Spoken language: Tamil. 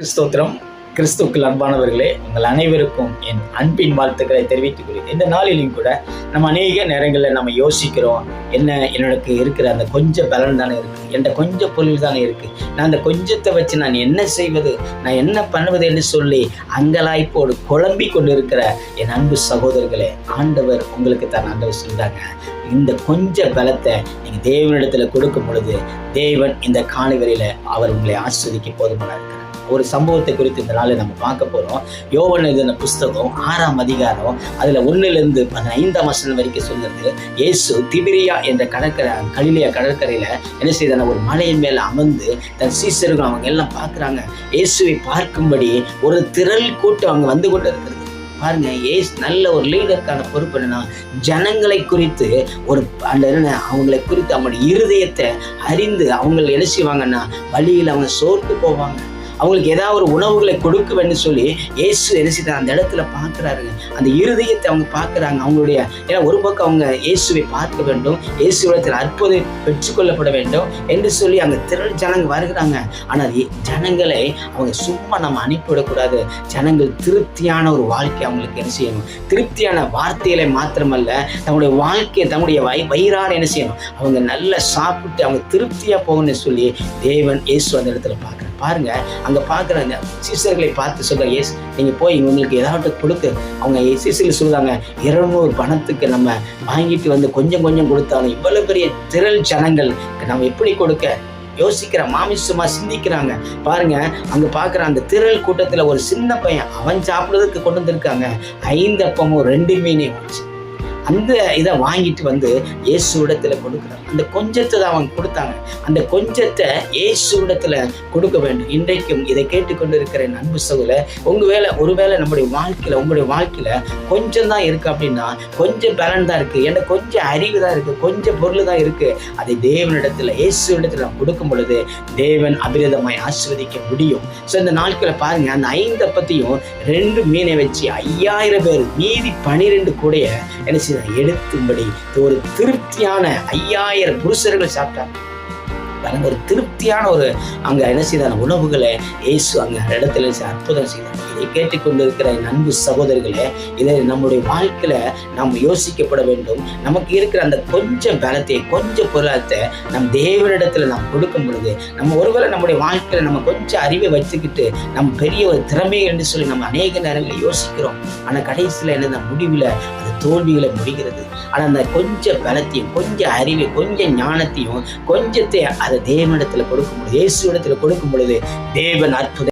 ஸ்தோத்திரம். கிறிஸ்துவுக்குள் அன்பானவர்களே, உங்கள் அனைவருக்கும் என் அன்பின் வாழ்த்துக்களை தெரிவித்துக் கொள்கிறேன். இந்த நாளிலும் கூட நம்ம அநேக நேரங்களில் நம்ம யோசிக்கிறோம், எனக்கு இருக்கிற அந்த கொஞ்சம் பலன் தானே இருக்குது, என்ற கொஞ்சம் பொருள் தானே இருக்குது, நான் அந்த கொஞ்சத்தை வச்சு நான் என்ன செய்வது, நான் என்ன பண்ணுவது என்று சொல்லி அங்கலாய்ப்போடு குழம்பி கொண்டு இருக்கிற என் அன்பு சகோதரர்களே, ஆண்டவர் உங்களுக்கு தான் ஆண்டவர் சொல்றாங்க, இந்த கொஞ்ச பலத்தை நீங்கள் தேவனிடத்தில் கொடுக்கும் பொழுது தேவன் இந்த காணிவரையில் அவர் உங்களை ஆஸ்வதிக்க போதுமான இருக்கிறார். ஒரு சம்பவத்தை குறித்து இந்த நாளில் நம்ம பார்க்க போகிறோம். யோவான் எழுதின புஸ்தகம் 6ஆம் அதிகாரம் அதில் 1லிருந்து 15 வரைக்கும் சொல்லுறது. இயேசு திபிரியா என்ற கலிலேயா கடற்கரையில் என்ன செய்தான, ஒரு மலையின் மேலே அமர்ந்து தன் சீசர்கள் அவங்க எல்லாம் பார்க்குறாங்க. இயேசுவை பார்க்கும்படி ஒரு திரள் கூட்டம் அவங்க வந்து கொண்டு இருக்கிறது. பாருங்க, நல்ல ஒரு லீடருக்கான பொறுப்பு என்னன்னா, ஜனங்களை குறித்து அவங்களை குறித்து அவங்களுடைய இருதயத்தை அறிந்து அவங்க என்ன செய்வாங்கன்னா, வழியில் அவங்க சோர்ந்து போவாங்க. அவங்களுக்கு ஏதாவது ஒரு உணவுகளை கொடுக்க வேண்டும் சொல்லி இயேசு என்ன செய்தார், அந்த இடத்துல பார்க்குறாருங்க. அந்த இருதயத்தை அவங்க பார்க்குறாங்க. அவங்களுடைய ஏன்னா ஒரு பக்கம் அவங்க இயேசுவை பார்க்க வேண்டும், இயேசுவிடத்தில் அற்புதம் பெற்றுக்கொள்ளப்பட வேண்டும் என்று சொல்லி அங்கே திரள் ஜனங்கள் வருகிறாங்க. ஆனால் ஜனங்களை அவங்க சும்மா நம்ம அனுப்பிவிடக்கூடாது. ஜனங்கள் திருப்தியான ஒரு வாழ்க்கை அவங்களுக்கு என்ன செய்யணும், திருப்தியான வார்த்தைகளை மாத்திரமல்ல, தங்களுடைய வாழ்க்கையை தங்களுடைய வயிறார என்ன செய்யணும், அவங்க நல்லா சாப்பிட்டு அவங்க திருப்தியாக போகணும்னு சொல்லி தேவன் இயேசு அந்த இடத்துல பார்க்குறாங்க. பாருங்க, அங்கே பார்க்குற அந்த சீசர்களை பார்த்து சொல்கிறாங்க, எஸ் நீங்கள் போய் உங்களுக்கு ஏதாவது கொடுத்து, அவங்க சீசர்கள் சொல்கிறாங்க, 200 பணத்துக்கு நம்ம வாங்கிட்டு வந்து கொஞ்சம் கொஞ்சம் கொடுத்தாலும் இவ்வளோ பெரிய திரள் ஜனங்கள் நம்ம எப்படி கொடுக்க யோசிக்கிற மாமிசமா சிந்திக்கிறாங்க. பாருங்க, அங்க பாக்குற அந்த திரள் கூட்டத்துல ஒரு சின்ன பையன், அவன் சாப்பிடுறதுக்கு கொண்டு வந்திருக்காங்க 5 அப்பமும் 2 மீனையும் வச்சு. அந்த இதை வாங்கிட்டு வந்து இயேசுவிடத்தில் கொடுக்குறாங்க. அந்த கொஞ்சத்தை தான் அவங்க கொடுத்தாங்க. அந்த கொஞ்சத்தை இயேசுவிடத்தில் கொடுக்க வேண்டும். இன்றைக்கும் இதை கேட்டுக்கொண்டு இருக்கிற அன்பு சகோதரர், ஒருவேளை நம்முடைய வாழ்க்கையில் உங்களுடைய வாழ்க்கையில் கொஞ்சம் தான் இருக்குது அப்படின்னா, கொஞ்சம் பலன் தான் இருக்குது, ஏன்னா கொஞ்சம் அறிவு தான் இருக்குது, கொஞ்சம் பொருள் தான் இருக்குது, அதை தேவனிடத்தில் இயேசுவிடத்தில் நம்ம கொடுக்கும் பொழுது தேவன் அபிரதமாய் ஆசீர்வதிக்க முடியும். ஸோ இந்த நாட்களை பாருங்க, அந்த 5 அப்பத்தையும் 2 மீனை வச்சு 5000 பேர் மீதி 12 கூடைய என்ன எடுத்தும்படி ஒரு திருப்தியான 5000 புருஷர்கள் சாப்பிட்டாங்க. ஒரு திருப்தியான ஒரு அங்க என்ன செய்தான உணவுகளை இயேசு அங்க இடத்துல அற்புதம் செய்தார். இதை கேட்டுக்கொண்டு இருக்கிற என் அன்பு சகோதரர்களே, இதை நம்முடைய வாழ்க்கையில நாம் யோசிக்கப்பட வேண்டும். நமக்கு இருக்கிற அந்த கொஞ்சம் பலத்தை, கொஞ்சம் பொருளாதாரத்தை நம் தேவனிடத்துல நாம் கொடுக்கும் பொழுது, நம்ம ஒருவேளை நம்முடைய வாழ்க்கையில நம்ம கொஞ்சம் அறிவை வச்சுக்கிட்டு நம்ம பெரிய ஒரு திறமை என்று சொல்லி நம்ம அநேக நேரங்களில் யோசிக்கிறோம். ஆனா கடைசியில் என்ன, முடிவில் அது தோல்விகளை முடிகிறது. ஆனால் அந்த கொஞ்சம் பலத்தையும், கொஞ்சம் அறிவை, கொஞ்சம் ஞானத்தையும், கொஞ்சத்தை அதை தேவனிடத்தில் கொடுக்கும் பொழுது, இயேசு இடத்துல கொடுக்கும் பொழுது தேவன் அற்புதம்